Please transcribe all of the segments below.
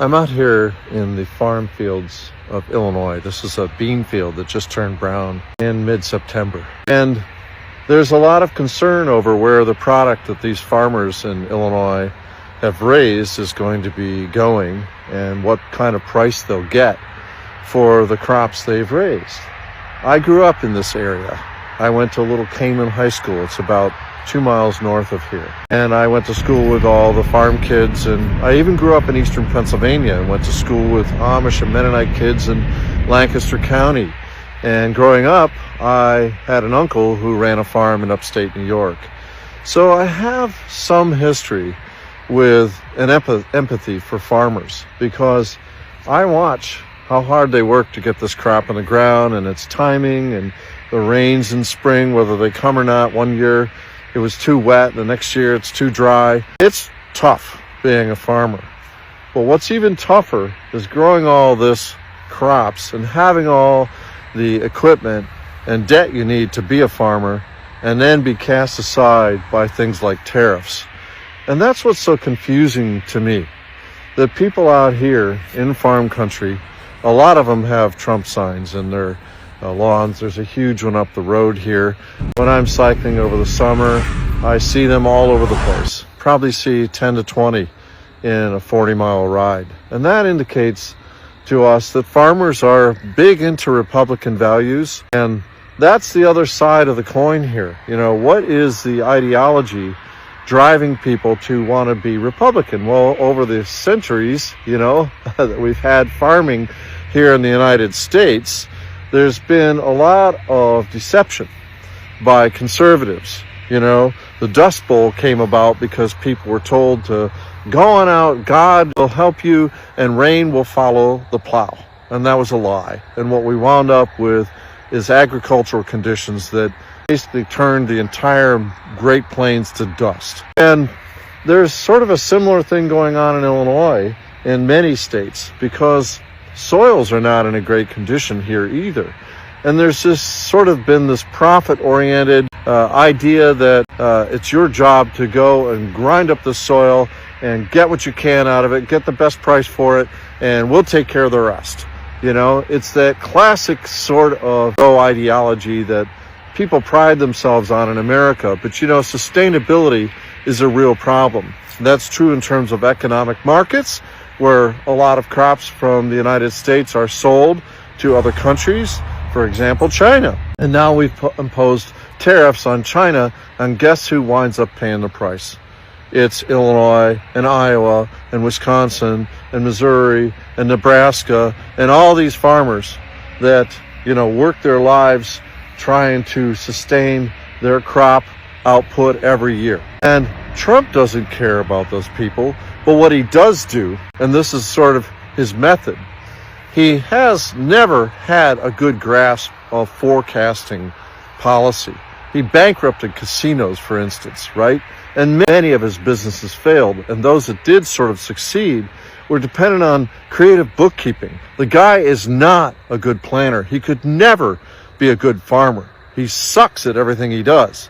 I'm out here in the farm fields of Illinois. This is a bean field that just turned brown in mid-September. And there's a lot of concern over where the product that these farmers in Illinois have raised is going to be going and what kind of price they'll get for the crops they've raised. I grew up in this area. I went to Little Canaan High School. It's about 2 miles north of here. And I went to school with all the farm kids, and I even grew up in eastern Pennsylvania and went to school with Amish and Mennonite kids in Lancaster County. And growing up, I had an uncle who ran a farm in upstate New York. So I have some history with an empathy for farmers, because I watch how hard they work to get this crop in the ground, and its timing and the rains in spring, whether they come or not. One year it was too wet, the next year it's too dry. It's tough being a farmer. But what's even tougher is growing all this crops and having all the equipment and debt you need to be a farmer, and then be cast aside by things like tariffs. And that's what's so confusing to me. The people out here in farm country, a lot of them have Trump signs in their lawns. There's a huge one up the road here. When I'm cycling over the summer, I see them all over the place. Probably see 10 to 20 in a 40-mile ride. And that indicates to us that farmers are big into Republican values. And that's the other side of the coin here. You know, what is the ideology driving people to want to be Republican? Well, over the centuries, that we've had farming here in the United States, there's been a lot of deception by conservatives. The Dust Bowl came about because people were told to go on out, God will help you, and rain will follow the plow. And that was a lie. And what we wound up with is agricultural conditions that basically turned the entire Great Plains to dust. And there's sort of a similar thing going on in Illinois in many states, because soils are not in a great condition here either. And there's just sort of been this profit-oriented idea that it's your job to go and grind up the soil and get what you can out of it, get the best price for it, and we'll take care of the rest. It's that classic sort of ideology that people pride themselves on in America. But sustainability is a real problem. That's true in terms of economic markets, where a lot of crops from the United States are sold to other countries, for example, China. And now we've imposed tariffs on China, and guess who winds up paying the price? It's Illinois and Iowa and Wisconsin and Missouri and Nebraska and all these farmers that, work their lives trying to sustain their crop output every year. And Trump doesn't care about those people. But what he does do, and this is sort of his method, he has never had a good grasp of forecasting policy. He bankrupted casinos, for instance, right? And many of his businesses failed. And those that did sort of succeed were dependent on creative bookkeeping. The guy is not a good planner. He could never be a good farmer. He sucks at everything he does.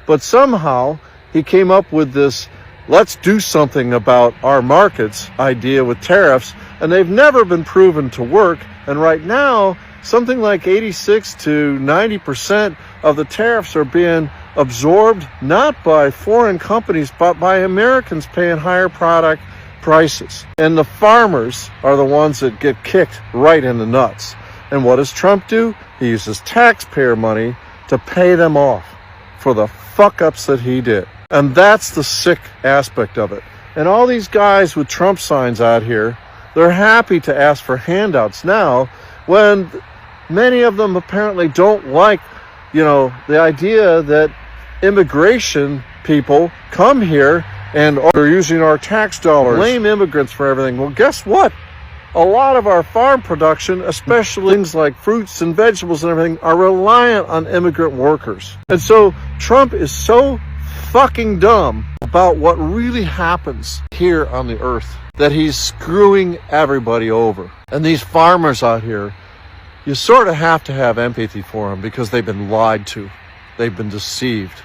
But somehow he came up with this let's do something about our markets idea with tariffs, and they've never been proven to work. And right now, something like 86 to 90% of the tariffs are being absorbed not by foreign companies, but by Americans paying higher product prices. And the farmers are the ones that get kicked right in the nuts. And what does Trump do? He uses taxpayer money to pay them off for the fuck-ups that he did. And that's the sick aspect of it. And all these guys with Trump signs out here, they're happy to ask for handouts now, when many of them apparently don't like, the idea that immigration people come here and are using our tax dollars, blame immigrants for everything. Well, guess what? A lot of our farm production, especially things like fruits and vegetables and everything, are reliant on immigrant workers. And so Trump is so fucking dumb about what really happens here on the earth that he's screwing everybody over. And these farmers out here, you sort of have to have empathy for them, because they've been lied to. They've been deceived.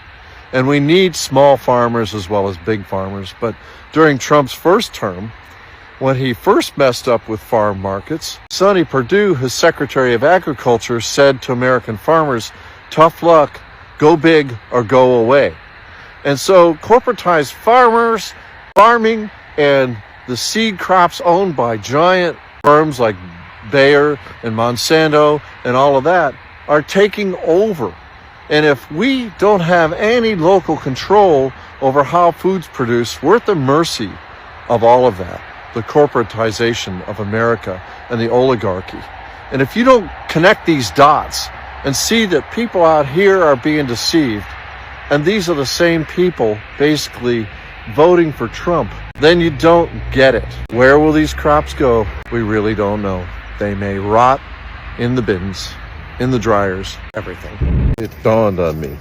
And we need small farmers as well as big farmers. But during Trump's first term, When he first messed up with farm markets, Sonny Perdue, his Secretary of Agriculture, said to American farmers, tough luck, go big or go away. And so corporatized farming, and the seed crops owned by giant firms like Bayer and Monsanto and all of that are taking over. And if we don't have any local control over how food's produced, we're at the mercy of all of that, the corporatization of America and the oligarchy. And if you don't connect these dots and see that people out here are being deceived, and these are the same people basically voting for Trump, then you don't get it. Where will these crops go? We really don't know. They may rot in the bins, in the dryers, everything. It dawned on me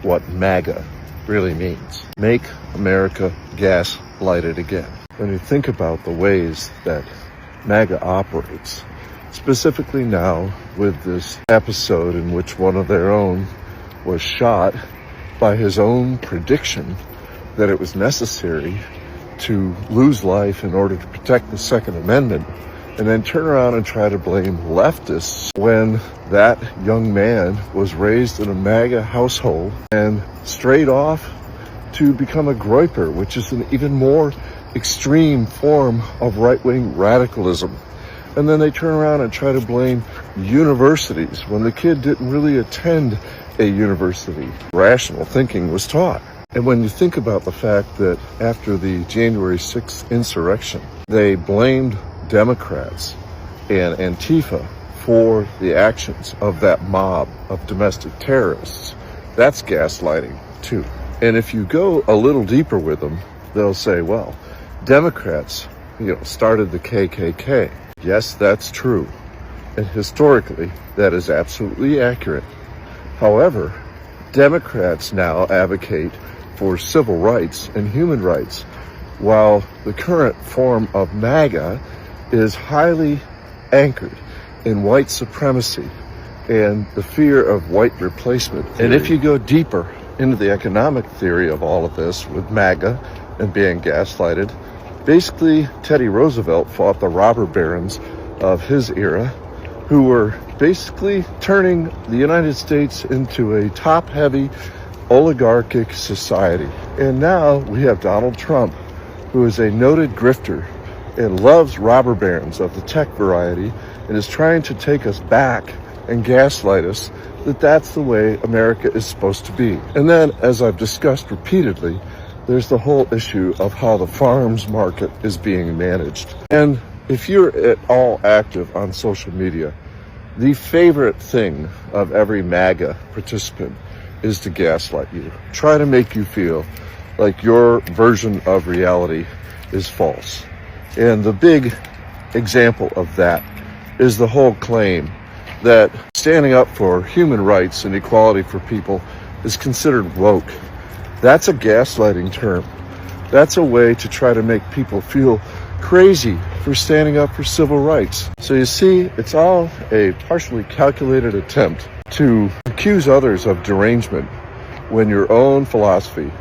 what MAGA really means. Make America gas lighted again. When you think about the ways that MAGA operates, specifically now with this episode in which one of their own was shot by his own prediction that it was necessary to lose life in order to protect the Second Amendment, and then turn around and try to blame leftists when that young man was raised in a MAGA household and strayed off to become a groyper, which is an even more extreme form of right-wing radicalism. And then they turn around and try to blame universities when the kid didn't really attend a university. Rational thinking was taught. And when you think about the fact that after the January 6th insurrection, they blamed Democrats and Antifa for the actions of that mob of domestic terrorists, that's gaslighting too. And if you go a little deeper with them, they'll say, well, Democrats, started the KKK. Yes, that's true. And historically, that is absolutely accurate. However, Democrats now advocate for civil rights and human rights, while the current form of MAGA is highly anchored in white supremacy and the fear of white replacement theory. And if you go deeper into the economic theory of all of this with MAGA and being gaslighted, basically Teddy Roosevelt fought the robber barons of his era, who were basically turning the United States into a top-heavy oligarchic society. And now we have Donald Trump, who is a noted grifter and loves robber barons of the tech variety, and is trying to take us back and gaslight us that that's the way America is supposed to be. And then, as I've discussed repeatedly, there's the whole issue of how the farms market is being managed. And if you're at all active on social media, the favorite thing of every MAGA participant is to gaslight you. Try to make you feel like your version of reality is false. And the big example of that is the whole claim that standing up for human rights and equality for people is considered woke. That's a gaslighting term. That's a way to try to make people feel crazy for standing up for civil rights. So you see, it's all a partially calculated attempt to accuse others of derangement when your own philosophy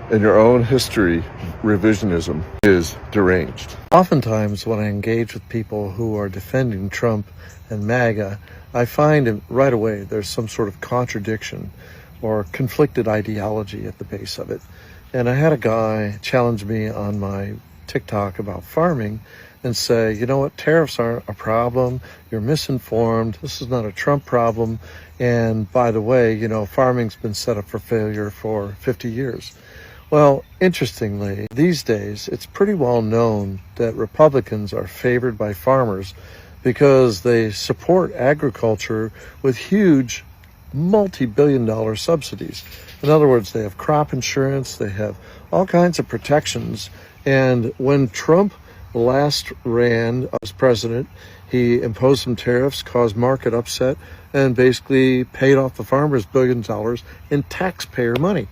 and your own history revisionism is deranged. Oftentimes when I engage with people who are defending Trump and MAGA, I find right away there's some sort of contradiction or conflicted ideology at the base of it. And I had a guy challenge me on my TikTok about farming and say, you know what, tariffs aren't a problem, you're misinformed, this is not a Trump problem, and by the way, farming's been set up for failure for 50 years. Well, interestingly, these days, it's pretty well known that Republicans are favored by farmers because they support agriculture with huge multi-billion-dollar subsidies. In other words, they have crop insurance, they have all kinds of protections. And when Trump last ran as president, he imposed some tariffs, caused market upset, and basically paid off the farmers billions of dollars in taxpayer money.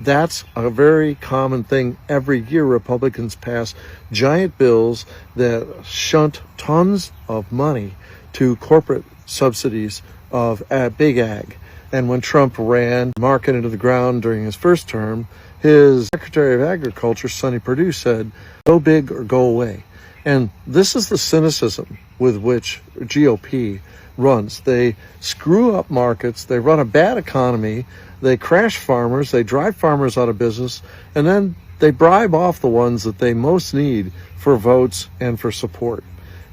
That's a very common thing. Every year, Republicans pass giant bills that shunt tons of money to corporate subsidies of big ag. And when Trump ran market into the ground during his first term, his Secretary of Agriculture, Sonny Perdue, said, go big or go away. And this is the cynicism with which GOP runs. They screw up markets, they run a bad economy, they crash farmers, they drive farmers out of business, and then they bribe off the ones that they most need for votes and for support.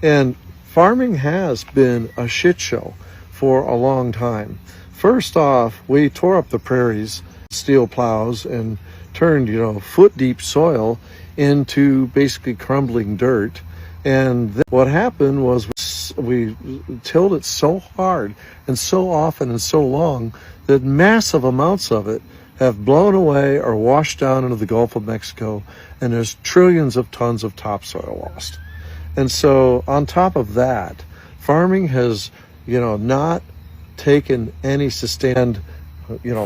And farming has been a shit show for a long time. First off, we tore up the prairies, steel plows, and turned, foot-deep soil into basically crumbling dirt. And what happened was we tilled it so hard and so often and so long that massive amounts of it have blown away or washed down into the Gulf of Mexico, and there's trillions of tons of topsoil lost. And so on top of that, farming has, not taken any sustained,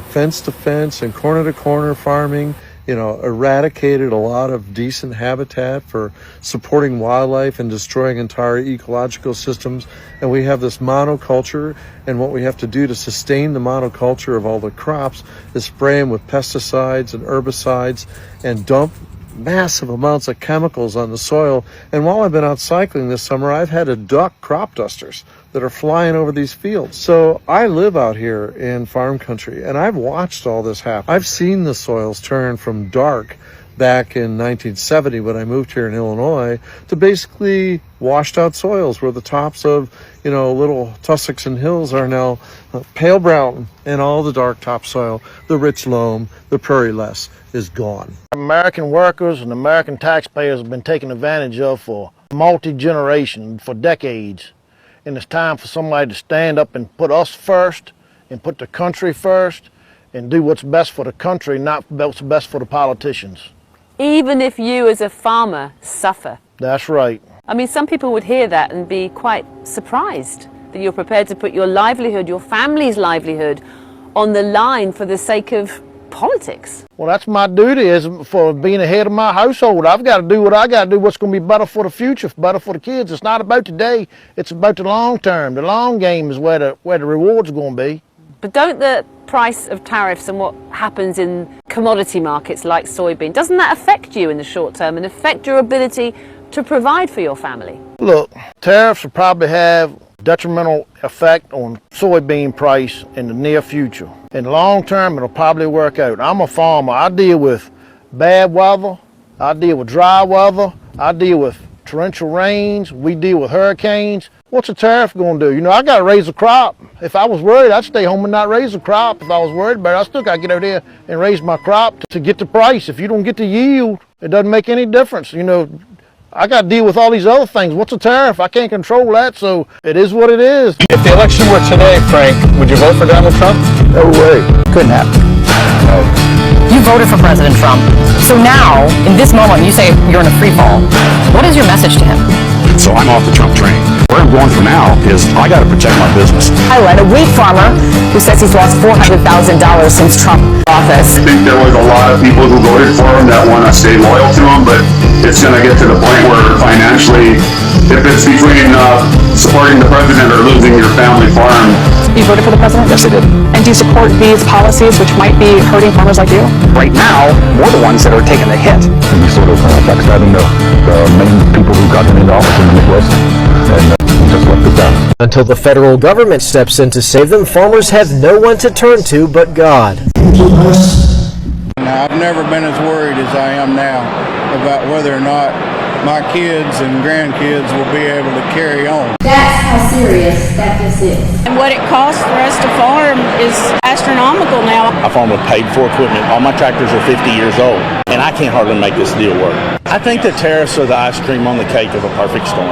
fence to fence and corner to corner farming, eradicated a lot of decent habitat for supporting wildlife and destroying entire ecological systems. And we have this monoculture, and what we have to do to sustain the monoculture of all the crops is spray them with pesticides and herbicides and dump massive amounts of chemicals on the soil. And while I've been out cycling this summer, I've had to duck crop dusters that are flying over these fields. So I live out here in farm country, and I've watched all this happen. I've seen the soils turn from dark back in 1970 when I moved here in Illinois to basically washed out soils where the tops of, little tussocks and hills are now pale brown, and all the dark topsoil, the rich loam, the prairie less is gone. American workers and American taxpayers have been taken advantage of for multi-generation, for decades. And it's time for somebody to stand up and put us first and put the country first and do what's best for the country, not what's best for the politicians. Even if you as a farmer suffer. That's right. I mean, some people would hear that and be quite surprised that you're prepared to put your livelihood, your family's livelihood, on the line for the sake of politics. Well, that's my duty as for being the head of my household. I've got to do what I got to do, what's going to be better for the future, better for the kids. It's not about today, it's about the long term. The long game is where the rewards are going to be. But don't the price of tariffs and what happens in commodity markets like soybean, doesn't that affect you in the short term and affect your ability to provide for your family? Look, tariffs will probably have detrimental effect on soybean price in the near future. In the long term, it'll probably work out. I'm a farmer. I deal with bad weather. I deal with dry weather. I deal with torrential rains. We deal with hurricanes. What's a tariff going to do? I got to raise a crop. If I was worried, I'd stay home and not raise a crop. If I was worried about it, I still got to get out there and raise my crop to get the price. If you don't get the yield, it doesn't make any difference. I got to deal with all these other things. What's a tariff? I can't control that, so it is what it is. If the election were today, Frank, would you vote for Donald Trump? No way. Couldn't happen. No. You voted for President Trump. So now, in this moment, you say you're in a free fall. What is your message to him? So I'm off the Trump train. Where I'm going from now is I got to protect my business. Highlight a wheat farmer who says he's lost $400,000 since Trump office. I think there was a lot of people who voted for him that want to stay loyal to him, but it's going to get to the point where financially, if it's between supporting the president or losing your family farm. You voted for the president? Yes, I did. And do you support these policies which might be hurting farmers like you? Right now, we're the ones that are taking the hit. And we sort of backstabbing the main people who got into office in the Midwest, and just left us down. Until the federal government steps in to save them, farmers have no one to turn to but God. Now, I've never been as worried as I am now about whether or not my kids and grandkids will be able to carry on. That's how serious that this is. And what it costs for us to farm is astronomical now. I farm with paid-for equipment. All my tractors are 50 years old, and I can't hardly make this deal work. I think the tariffs are the ice cream on the cake of a perfect storm.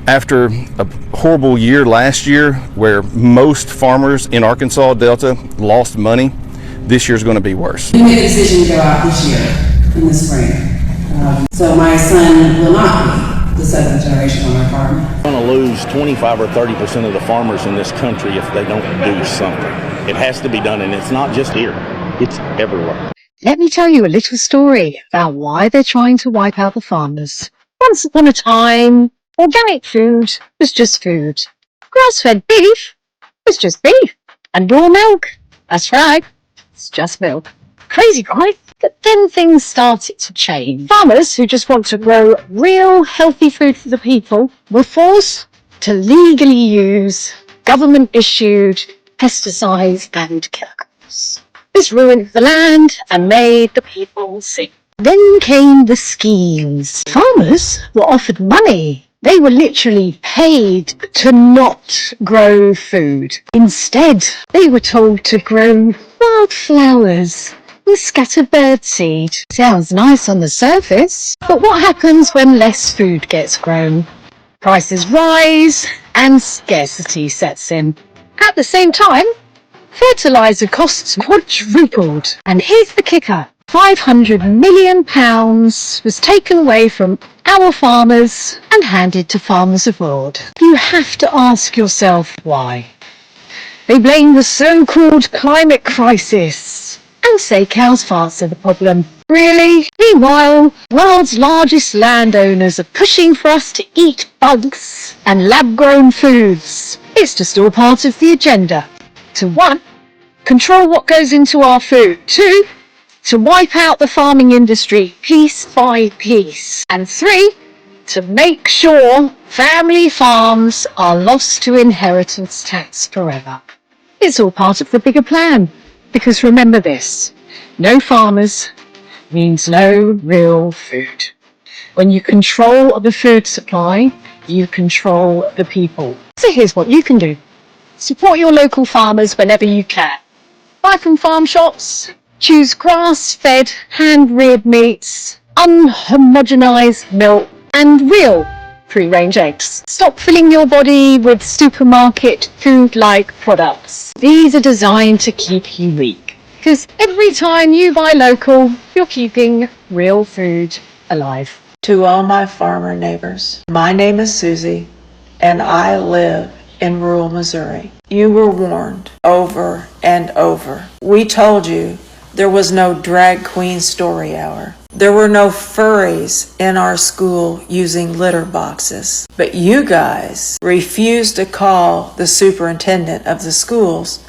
After a horrible year last year where most farmers in Arkansas Delta lost money, this year's going to be worse. We made a decision to go out this year in the spring. So my son will not be the seventh generation on our farm. We're going to lose 25 or 30% of the farmers in this country if they don't do something. It has to be done, and it's not just here. It's everywhere. Let me tell you a little story about why they're trying to wipe out the farmers. Once upon a time, organic food was just food. Grass-fed beef was just beef. And raw milk, that's right, it's just milk. Crazy, right? But then things started to change. Farmers who just want to grow real healthy food for the people were forced to legally use government-issued pesticides and chemicals. This ruined the land and made the people sick. Then came the schemes. Farmers were offered money. They were literally paid to not grow food. Instead, they were told to grow wildflowers and scatter birdseed. Sounds nice on the surface, but what happens when less food gets grown? Prices rise and scarcity sets in. At the same time, fertiliser costs quadrupled. And here's the kicker. £500 million was taken away from our farmers and handed to farmers abroad. You have to ask yourself why. They blame the so-called climate crisis and say cows' farts are the problem. Really? Meanwhile, world's largest landowners are pushing for us to eat bugs and lab-grown foods. It's just all part of the agenda. To 1, control what goes into our food. 2, to wipe out the farming industry piece by piece. And 3, to make sure family farms are lost to inheritance tax forever. It's all part of the bigger plan. Because remember this, no farmers means no real food. When you control the food supply, you control the people. So here's what you can do. Support your local farmers whenever you can. Buy from farm shops. Choose grass-fed, hand-reared meats, unhomogenized milk, and real free-range eggs. Stop filling your body with supermarket food-like products. These are designed to keep you weak. Because every time you buy local, you're keeping real food alive. To all my farmer neighbors, my name is Susie, and I live in rural Missouri. You were warned over and over. We told you there was no drag queen story hour. There were no furries in our school using litter boxes. But you guys refused to call the superintendent of the schools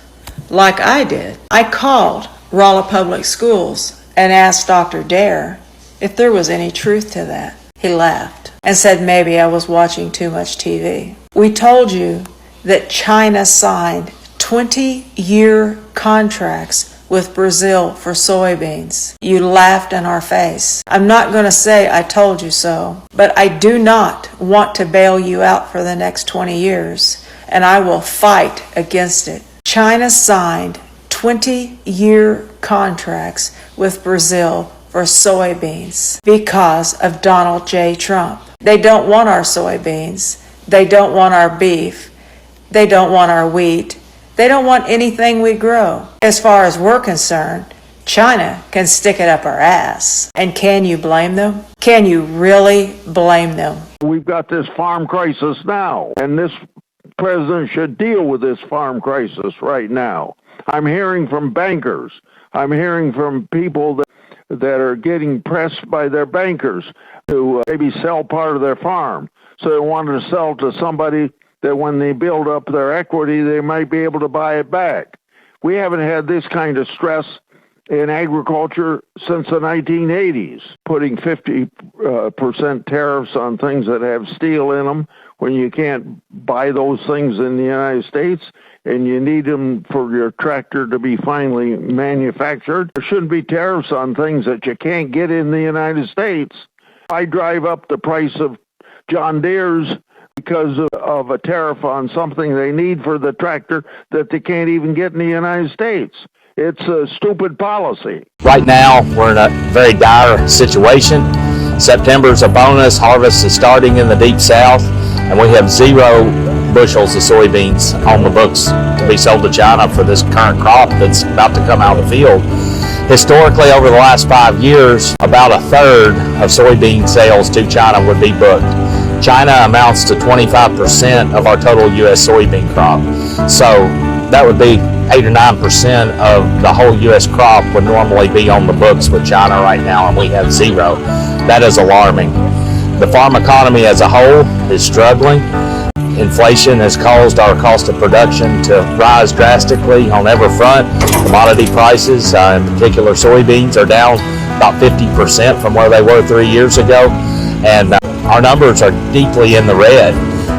like I did. I called Rolla Public Schools and asked Dr. Dare if there was any truth to that. He laughed and said maybe I was watching too much TV. We told you that China signed 20-year contracts with Brazil for soybeans. You laughed in our face. I'm not going to say I told you so, but I do not want to bail you out for the next 20 years, and I will fight against it. China signed 20-year contracts with Brazil for soybeans because of Donald J. Trump. They don't want our soybeans. They don't want our beef. They don't want our wheat. They don't want anything we grow. As far as we're concerned, China can stick it up our ass. And can you blame them? Can you really blame them? We've got this farm crisis now, and this president should deal with this farm crisis right now. I'm hearing from bankers. I'm hearing from people that are getting pressed by their bankers to maybe sell part of their farm. So they want to sell to somebody that when they build up their equity, they might be able to buy it back. We haven't had this kind of stress in agriculture since the 1980s, putting 50% tariffs on things that have steel in them when you can't buy those things in the United States and you need them for your tractor to be finally manufactured. There shouldn't be tariffs on things that you can't get in the United States. I drive up the price of John Deere's because of a tariff on something they need for the tractor that they can't even get in the United States. It's a stupid policy. Right now, we're in a very dire situation. September's a bonus. Harvest is starting in the deep south, and we have 0 bushels of soybeans on the books to be sold to China for this current crop that's about to come out of the field. Historically, over the last 5 years, about a third of soybean sales to China would be booked. China amounts to 25% of our total U.S. soybean crop. So that would be 8 or 9% of the whole U.S. crop would normally be on the books with China right now, and we have 0. That is alarming. The farm economy as a whole is struggling. Inflation has caused our cost of production to rise drastically on every front. Commodity prices, in particular soybeans, are down about 50% from where they were 3 years ago. And our numbers are deeply in the red.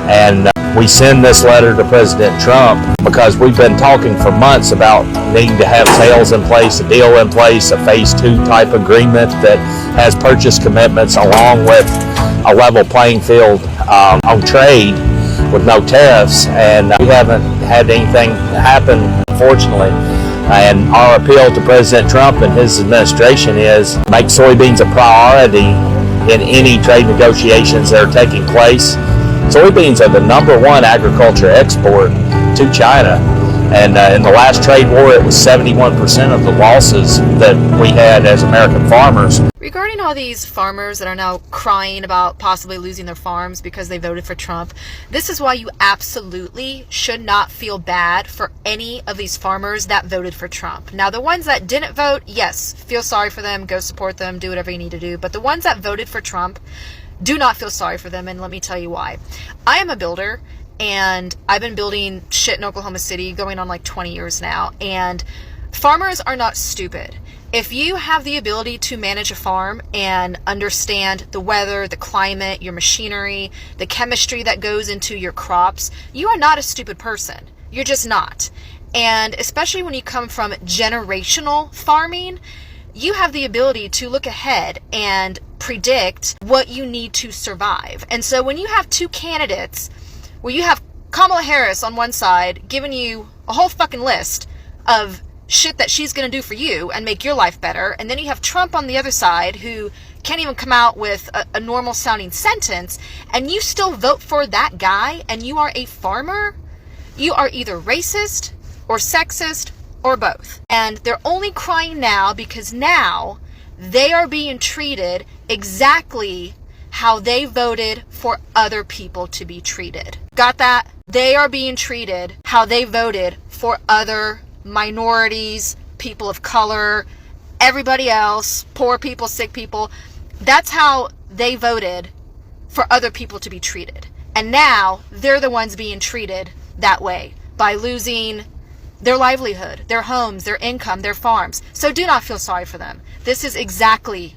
And we send this letter to President Trump because we've been talking for months about needing to have sales in place, a deal in place, a phase 2 type agreement that has purchase commitments along with a level playing field on trade with no tariffs. And we haven't had anything happen, unfortunately. And our appeal to President Trump and his administration is make soybeans a priority in any trade negotiations that are taking place. Soybeans are the #1 agriculture export to China. And in the last trade war, it was 71% of the losses that we had as American farmers. Regarding all these farmers that are now crying about possibly losing their farms because they voted for Trump, this is why you absolutely should not feel bad for any of these farmers that voted for Trump. Now, the ones that didn't vote, yes, feel sorry for them, go support them, do whatever you need to do. But the ones that voted for Trump, do not feel sorry for them, and let me tell you why. I am a builder, and I've been building shit in Oklahoma City going on like 20 years now, and farmers are not stupid. If you have the ability to manage a farm and understand the weather, the climate, your machinery, the chemistry that goes into your crops, you are not a stupid person. You're just not. And especially when you come from generational farming, you have the ability to look ahead and predict what you need to survive. And so when you have two candidates where you have Kamala Harris on one side giving you a whole fucking list of shit that she's going to do for you and make your life better, and then you have Trump on the other side who can't even come out with a normal sounding sentence, and you still vote for that guy, and you are a farmer, you are either racist or sexist or both. And they're only crying now because now they are being treated exactly how they voted for other people to be treated. Got that? They are being treated how they voted for other minorities, people of color, everybody else, poor people, sick people. That's how they voted for other people to be treated. And now they're the ones being treated that way by losing their livelihood, their homes, their income, their farms. So do not feel sorry for them. This is exactly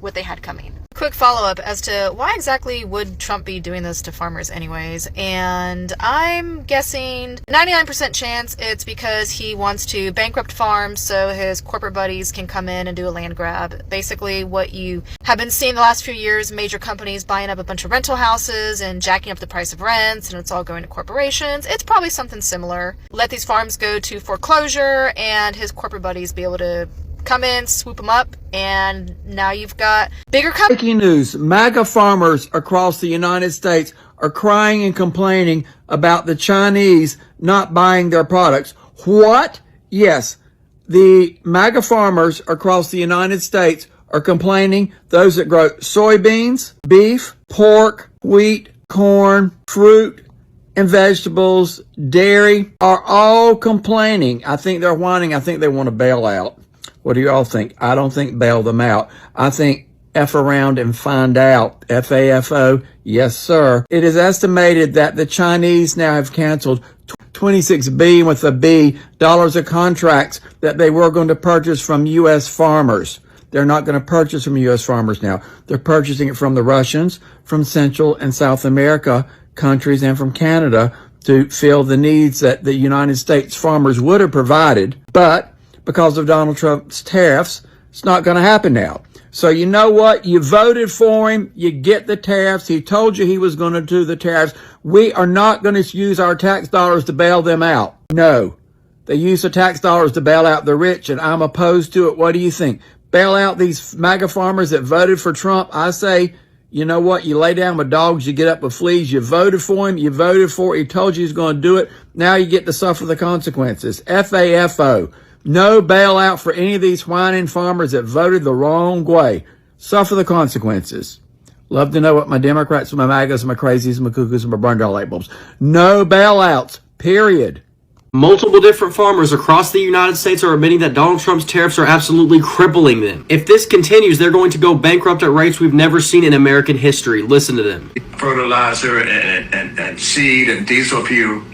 what they had coming. Quick follow-up as to why exactly would Trump be doing this to farmers anyways, and I'm guessing 99% chance it's because he wants to bankrupt farms so his corporate buddies can come in and do a land grab. Basically what you have been seeing the last few years, major companies buying up a bunch of rental houses and jacking up the price of rents, and it's all going to corporations. It's probably something similar. Let these farms go to foreclosure and his corporate buddies be able to come in, swoop them up, and now you've got bigger companies. Breaking news, MAGA farmers across the United States are crying and complaining about the Chinese not buying their products. What? Yes, the MAGA farmers across the United States are complaining. Those that grow soybeans, beef, pork, wheat, corn, fruit, and vegetables, dairy, are all complaining. I think they're whining. I think they want to bail out. What do you all think? I don't think bail them out. I think F around and find out. FAFO, yes sir. It is estimated that the Chinese now have canceled $26 billion with a B dollars of contracts that they were going to purchase from U.S. farmers. They're not going to purchase from U.S. farmers now. They're purchasing it from the Russians, from Central and South America countries, and from Canada to fill the needs that the United States farmers would have provided. But because of Donald Trump's tariffs, it's not going to happen now. So you know what? You voted for him. You get the tariffs. He told you he was going to do the tariffs. We are not going to use our tax dollars to bail them out. No. They use the tax dollars to bail out the rich, and I'm opposed to it. What do you think? Bail out these MAGA farmers that voted for Trump? I say, you know what? You lay down with dogs, you get up with fleas. You voted for him. You voted for it. He told you he was going to do it. Now you get to suffer the consequences. FAFO. No bailout for any of these whining farmers that voted the wrong way. Suffer the consequences. Love to know what my Democrats, my MAGAs, my crazies, my cuckoos, and my burned out light bulbs. No bailouts. Period. Multiple different farmers across the United States are admitting that Donald Trump's tariffs are absolutely crippling them. If this continues, they're going to go bankrupt at rates we've never seen in American history. Listen to them. Fertilizer and seed and diesel fuel,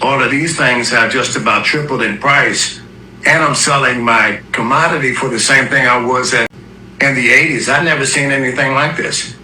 all of these things have just about tripled in price. And I'm selling my commodity for the same thing I was at in the 80s. I've never seen anything like this.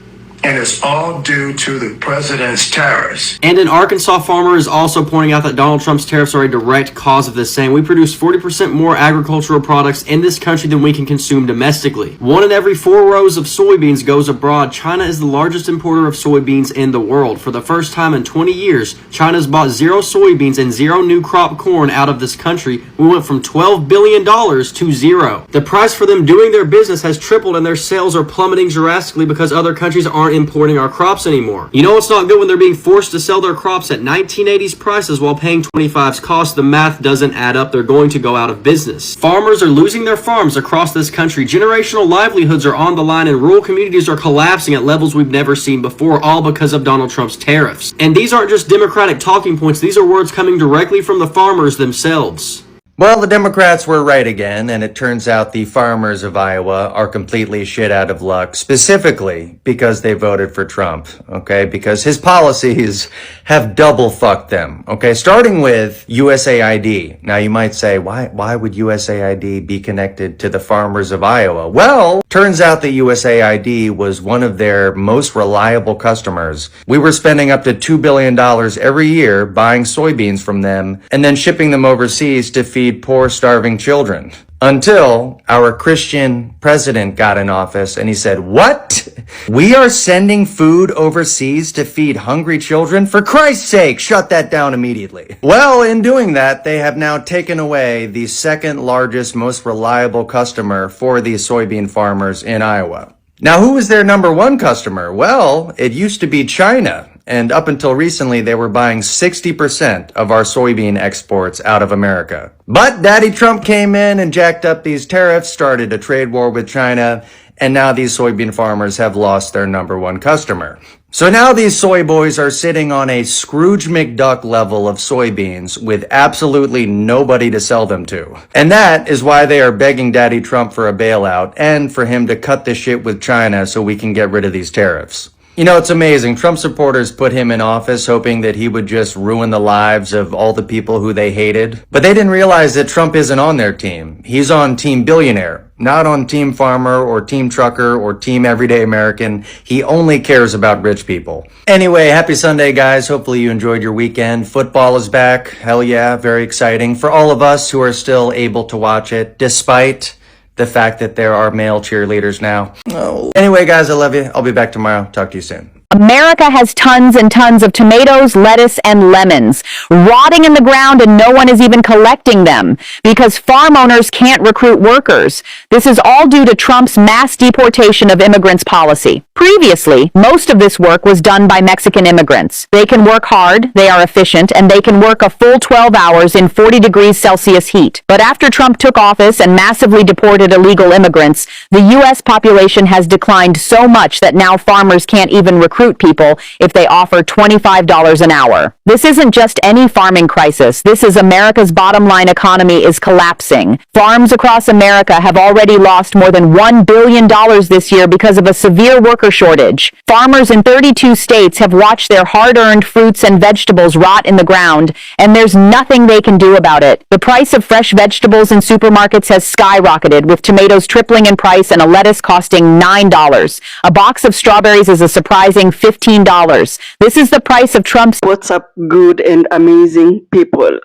And it's all due to the president's tariffs. And an Arkansas farmer is also pointing out that Donald Trump's tariffs are a direct cause of this, saying we produce 40% more agricultural products in this country than we can consume domestically. 1 in every 4 rows of soybeans goes abroad. China is the largest importer of soybeans in the world. For the first time in 20 years, China's bought 0 soybeans and 0 new crop corn out of this country. We went from $12 billion to 0. The price for them doing their business has tripled, and their sales are plummeting drastically because other countries aren't importing our crops anymore. You know it's not good when they're being forced to sell their crops at 1980s prices while paying 25's cost. The math doesn't add up. They're going to go out of business. Farmers are losing their farms across this country. Generational livelihoods are on the line, and rural communities are collapsing at levels we've never seen before, all because of Donald Trump's tariffs. And these aren't just Democratic talking points. These are words coming directly from the farmers themselves. Well, the Democrats were right again, and it turns out the farmers of Iowa are completely shit out of luck, specifically because they voted for Trump, okay? Because his policies have double fucked them, okay? Starting with USAID. Now, you might say, why would USAID be connected to the farmers of Iowa? Well, turns out that USAID was one of their most reliable customers. We were spending up to $2 billion every year buying soybeans from them and then shipping them overseas to feed poor, starving children. Until our Christian president got in office and he said, "What? We are sending food overseas to feed hungry children? For Christ's sake, shut that down immediately." Well, in doing that, they have now taken away the second largest, most reliable customer for these soybean farmers in Iowa. Now, who was their number one customer? Well, it used to be China. And up until recently, they were buying 60% of our soybean exports out of America. But Daddy Trump came in and jacked up these tariffs, started a trade war with China, and now these soybean farmers have lost their number one customer. So now these soy boys are sitting on a Scrooge McDuck level of soybeans with absolutely nobody to sell them to. And that is why they are begging Daddy Trump for a bailout and for him to cut the shit with China so we can get rid of these tariffs. You know, it's amazing. Trump supporters put him in office hoping that he would just ruin the lives of all the people who they hated. But they didn't realize that Trump isn't on their team. He's on Team Billionaire, not on Team Farmer or Team Trucker or Team Everyday American. He only cares about rich people. Anyway, happy Sunday, guys. Hopefully you enjoyed your weekend. Football is back. Hell yeah, very exciting for all of us who are still able to watch it, despite the fact that there are male cheerleaders now. Oh. Anyway, guys, I love you. I'll be back tomorrow. Talk to you soon. America has tons and tons of tomatoes, lettuce, and lemons rotting in the ground, and no one is even collecting them because farm owners can't recruit workers. This is all due to Trump's mass deportation of immigrants policy. Previously, most of this work was done by Mexican immigrants. They can work hard, they are efficient, and they can work a full 12 hours in 40 degrees Celsius heat. But after Trump took office and massively deported illegal immigrants, the U.S. population has declined so much that now farmers can't even recruit people if they offer $25 an hour. This isn't just any farming crisis. This is America's bottom line economy is collapsing. Farms across America have already lost more than $1 billion this year because of a severe worker shortage. Farmers in 32 states have watched their hard-earned fruits and vegetables rot in the ground, and there's nothing they can do about it. The price of fresh vegetables in supermarkets has skyrocketed, with tomatoes tripling in price and a lettuce costing $9. A box of strawberries is a surprising $15. This is the price of Trump's. What's up, good and amazing people?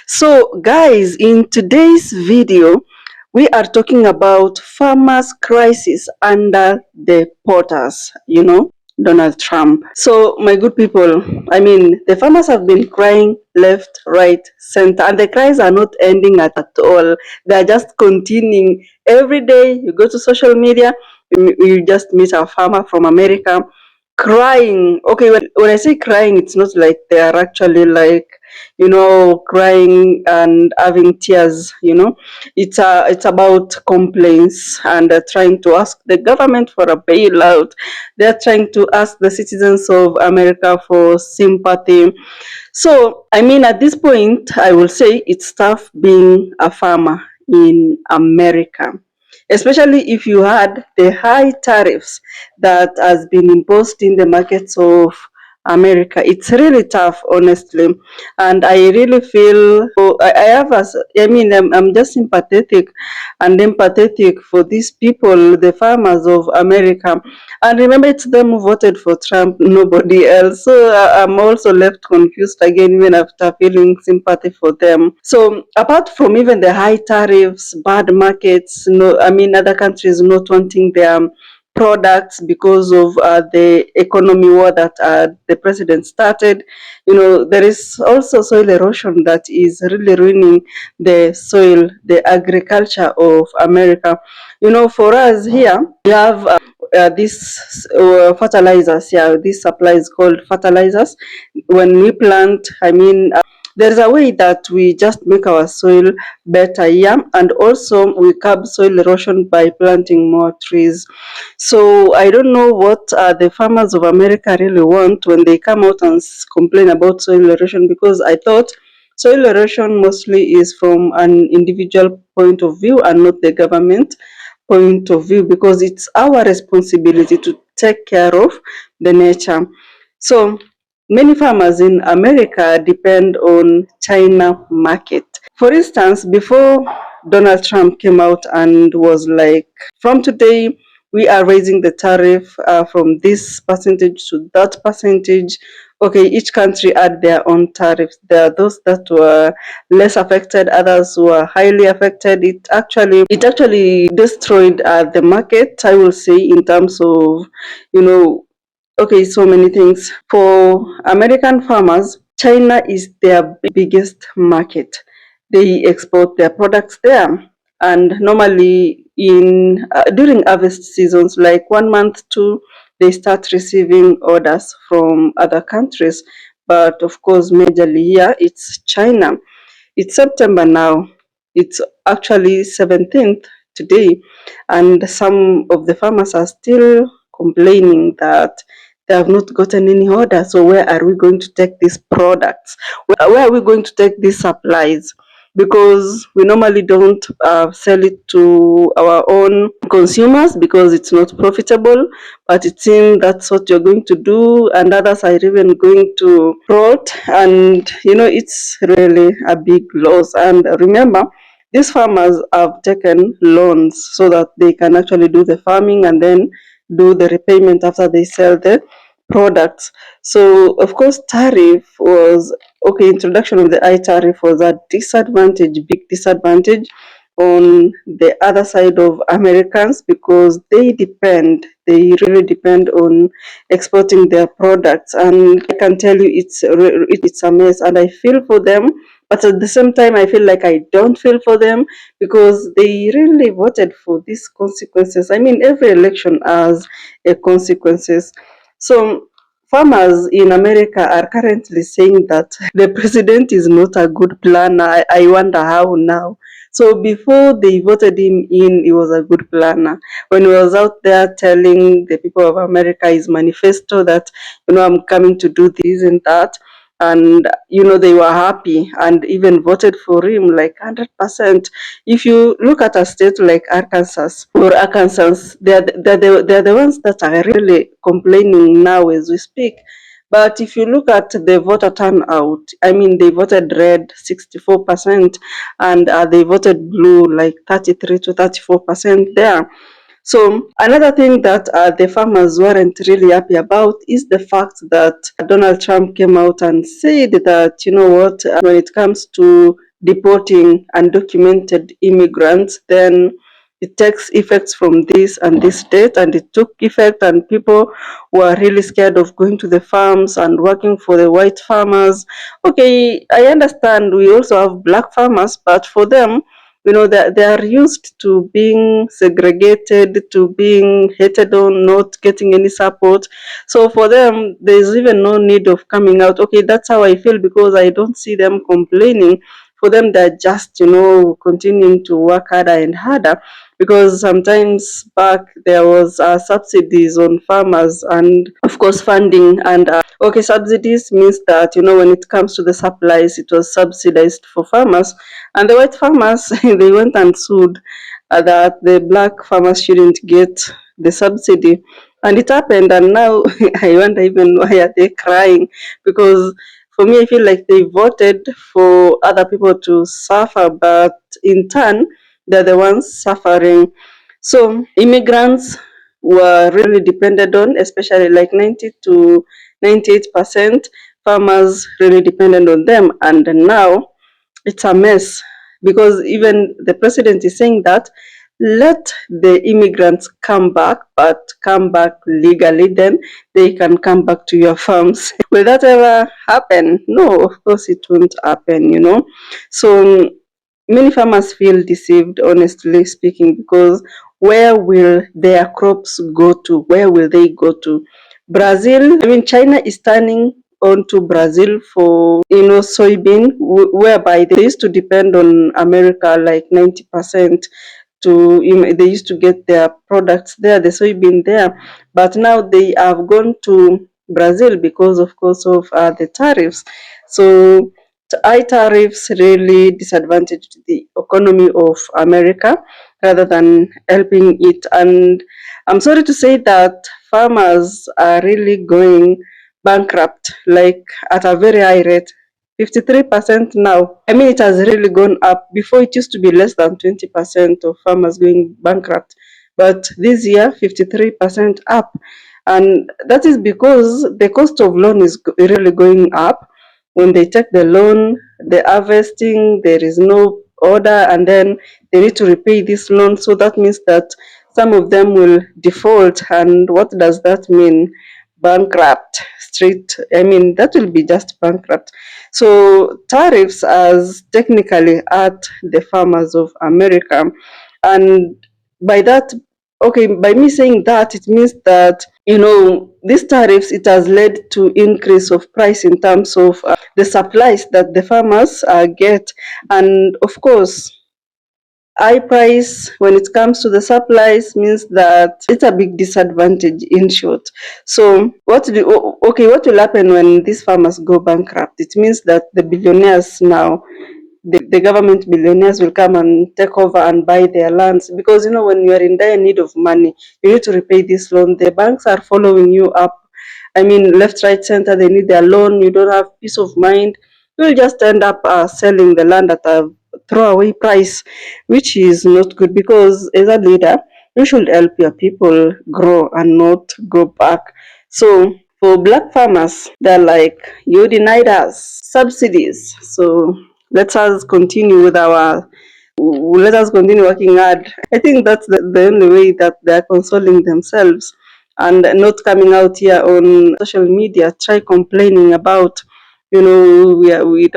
So guys, in today's video, we are talking about farmers' crisis under the POTUS, you know, Donald Trump. So my good people, I mean, the farmers have been crying left, right, center, and the cries are not ending at all. They're just continuing. Every day you go to social media, you just meet a farmer from America crying. Okay, when I say crying, it's not like they are actually like, crying and having tears. It's about complaints, and they're trying to ask the government for a bailout. They're trying to ask the citizens of America for sympathy. So, I mean, at this point, I will say it's tough being a farmer in America, especially if you had the high tariffs that has been imposed in the markets of America. It's really tough, honestly, and I really feel I have as I mean I'm just sympathetic and empathetic for these people, the farmers of America. And remember, it's them who voted for Trump, nobody else. So I'm also left confused again, even after feeling sympathy for them. So apart from even the high tariffs, bad markets, I mean, other countries not wanting their products because of the economy war that the president started. There is also soil erosion that is really ruining the soil, the agriculture of America. For us here, we have these fertilizers. Yeah, these supplies called fertilizers. When we plant, I mean, there's a way that we just make our soil better, yeah, and also we curb soil erosion by planting more trees. So I don't know what the farmers of America really want when they come out and complain about soil erosion, because I thought soil erosion mostly is from an individual point of view and not the government point of view, because it's our responsibility to take care of the nature. So many farmers in America depend on China market. For instance, before Donald Trump came out and was like, from today we are raising the tariff from this percentage to that percentage. Okay, each country had their own tariffs. There are those that were less affected, others were highly affected. It actually destroyed the market, I will say, in terms of, okay, so many things. For American farmers, China is their biggest market. They export their products there, and normally in during harvest seasons, like 1 month, two, they start receiving orders from other countries. But of course, majorly here it's China. It's September now. It's actually 17th today, and some of the farmers are still complaining that they have not gotten any order. So where are we going to take these products? Where are we going to take these supplies? Because we normally don't sell it to our own consumers because it's not profitable, but it seems that's what you're going to do, and others are even going to fraud, and it's really a big loss. And remember, these farmers have taken loans so that they can actually do the farming and then do the repayment after they sell the products. So of course, tariff was okay. Introduction of the high tariff was a disadvantage, big disadvantage on the other side of Americans, because they really depend on exporting their products. And I can tell you it's a mess, and I feel for them, but at the same time I feel like I don't feel for them, because they really voted for these consequences. I mean, every election has a consequences. So farmers in America are currently saying that the president is not a good planner. I wonder how now. So before they voted him in, he was a good planner. When he was out there telling the people of America his manifesto that, I'm coming to do this and that, and they were happy and even voted for him like 100%. If you look at a state like Arkansas, they're the ones that are really complaining now as we speak. But if you look at the voter turnout, I mean, they voted red 64%, and they voted blue like 33 to 34% there. So another thing that the farmers weren't really happy about is the fact that Donald Trump came out and said that, when it comes to deporting undocumented immigrants, then it takes effects from this and this date, and it took effect, and people were really scared of going to the farms and working for the white farmers. Okay, I understand we also have black farmers, but for them, they are used to being segregated, to being hated on, not getting any support. So for them, there's even no need of coming out. Okay, that's how I feel, because I don't see them complaining. For them, they're just, continuing to work harder and harder, because sometimes back there was subsidies on farmers, and of course funding. And okay, subsidies means that, when it comes to the supplies, it was subsidized for farmers, and the white farmers they went and sued that the black farmers shouldn't get the subsidy, and it happened. And now I wonder even why are they crying, because for me, I feel like they voted for other people to suffer, but in turn, they're the ones suffering. So immigrants were really depended on, especially like 90 to 98%. Farmers really depended on them, and now it's a mess, because even the president is saying that let the immigrants come back, but come back legally, then they can come back to your farms. Will that ever happen? No, of course it won't happen. So many farmers feel deceived, honestly speaking, because where will their crops go to? Where will they go to? Brazil, I mean, China is turning onto Brazil for, soybean, whereby they used to depend on America like 90%. They used to get their products there, the soybean there, but now they have gone to Brazil because, of course, of the tariffs. So high tariffs really disadvantaged the economy of America rather than helping it. And I'm sorry to say that farmers are really going bankrupt, like at a very high rate. 53% now. I mean, it has really gone up. Before, it used to be less than 20% of farmers going bankrupt. But this year, 53% up. And that is because the cost of loan is really going up. When they take the loan, the harvesting, there is no order, and then they need to repay this loan. So that means that some of them will default. And what does that mean? Bankrupt, street. I mean, that will be just bankrupt. So tariffs has technically hurt the farmers of America, and by that, okay, by me saying that, it means that, these tariffs, it has led to increase of price in terms of the supplies that the farmers get. And of course, high price when it comes to the supplies means that it's a big disadvantage, in short. So what will happen when these farmers go bankrupt? It means that the billionaires now, the government billionaires, will come and take over and buy their lands, because when you are in dire need of money, you need to repay this loan. The banks are following you up. I mean, left, right, center, they need their loan. You don't have peace of mind. You will just end up selling the land at a throwaway price, which is not good, because as a leader, you should help your people grow and not go back. So for black farmers, they're like, you denied us subsidies. So let us continue working hard. I think that's the only way that they're consoling themselves, and not coming out here on social media, try complaining about, we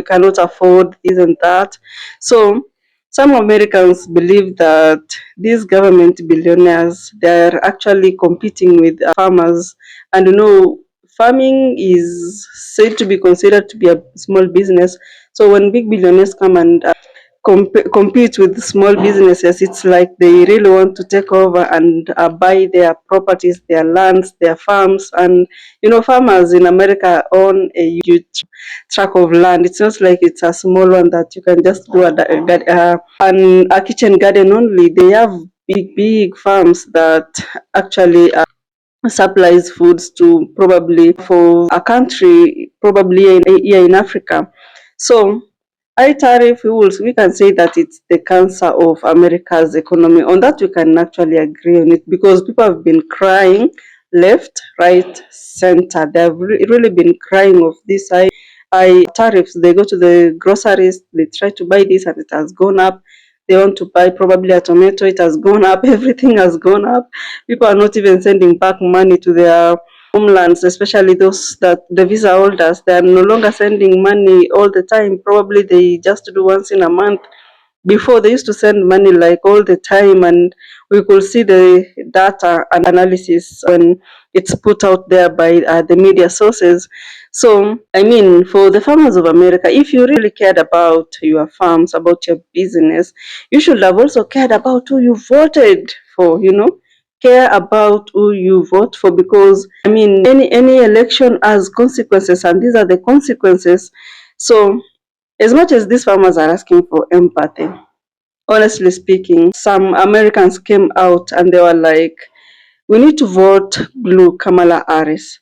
cannot afford this and that. So some Americans believe that these government billionaires, they're actually competing with farmers. And farming is said to be considered to be a small business. So when big billionaires come and compete with small businesses, it's like they really want to take over and buy their properties, their lands, their farms. And farmers in America own a huge tract of land. It's not like it's a small one that you can just go and a kitchen garden only. They have big farms that actually supplies foods to probably for a country, probably here in Africa. So high tariff rules, we can say that it's the cancer of America's economy. On that, we can actually agree on it, because people have been crying left, right, center. They have really been crying of this high tariffs. They go to the groceries, they try to buy this, and it has gone up. They want to buy probably a tomato, it has gone up. Everything has gone up. People are not even sending back money to their homelands, especially those that the visa holders. They are no longer sending money all the time. Probably they just do once in a month. Before they used to send money like all the time, and we could see the data and analysis when it's put out there by the media sources. So, I mean, for the farmers of America, if you really cared about your farms, about your business, you should have also cared about who you voted for, you know? Care about who you vote for, because I mean any election has consequences, and these are the consequences. So as much as these farmers are asking for empathy, honestly speaking, some Americans came out and they were like, we need to vote blue Kamala Harris,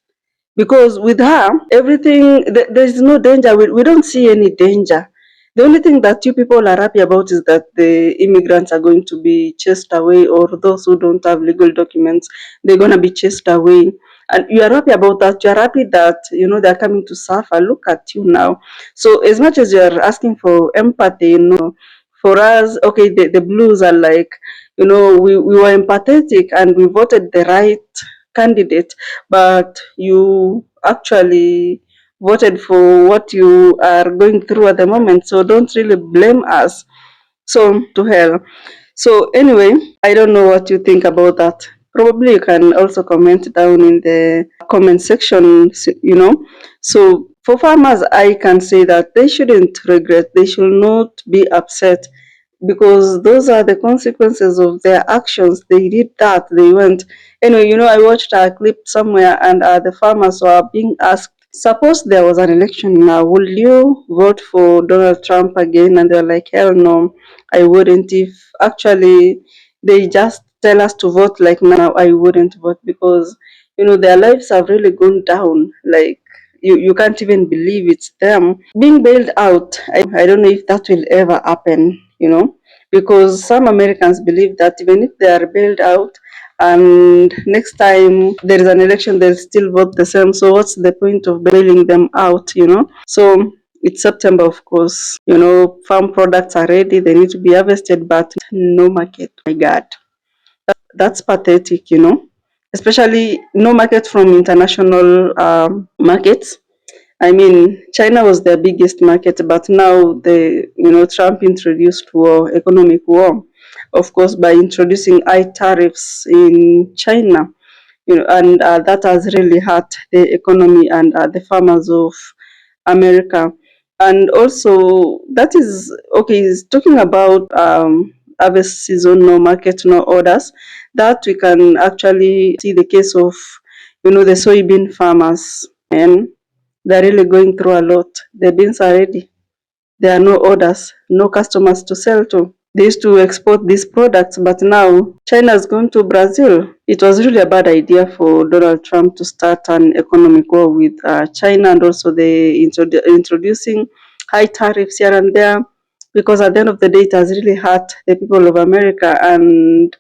because with her everything there's no danger. We don't see any danger. The only thing that you people are happy about is that the immigrants are going to be chased away, or those who don't have legal documents, they're going to be chased away. And you are happy about that. You are happy that, you know, they're coming to suffer. Look at you now. So as much as you're asking for empathy, you know, for us, okay, the blues are like, you know, we were empathetic and we voted the right candidate, but you actually voted for what you are going through at the moment. So don't really blame us. So to hell. So anyway, I don't know what you think about that. Probably you can also comment down in the comment section, you know. So for farmers, I can say that they shouldn't regret, they should not be upset, because those are the consequences of their actions. They did that, they went. Anyway, you know, I watched a clip somewhere, and the farmers were being asked, suppose there was an election now, will you vote for Donald Trump again? And they're like, hell no, I wouldn't. If actually they just tell us to vote like now, I wouldn't vote, because, you know, their lives have really gone down. Like, you can't even believe it's them being bailed out. I don't know if that will ever happen, you know, because some Americans believe that even if they are bailed out and next time there is an election, they'll still vote the same. So what's the point of bailing them out, you know? So it's September, of course. You know, farm products are ready, they need to be harvested, but no market. My God, that's pathetic, you know, especially no market from international markets. I mean, China was their biggest market, but now Trump introduced war, economic war, of course, by introducing high tariffs in China, you know, and that has really hurt the economy and the farmers of America. And also, that is okay. Is talking about harvest season, no market, no orders. That we can actually see the case of, you know, the soybean farmers, and they're really going through a lot. The beans are ready. There are no orders, no customers to sell to. They used to export these products, but now China's gone to Brazil. It was really a bad idea for Donald Trump to start an economic war with China, and also the introducing high tariffs here and there, because at the end of the day, it has really hurt the people of America. And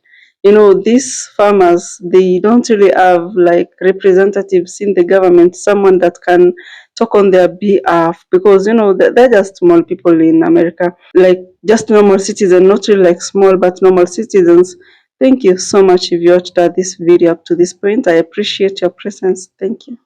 you know, these farmers, they don't really have like representatives in the government, someone that can talk on their behalf, because you know they're just small people in America, like just normal citizens, not really like small, but normal citizens. Thank you so much if you watched this video up to this point. I appreciate your presence. Thank you.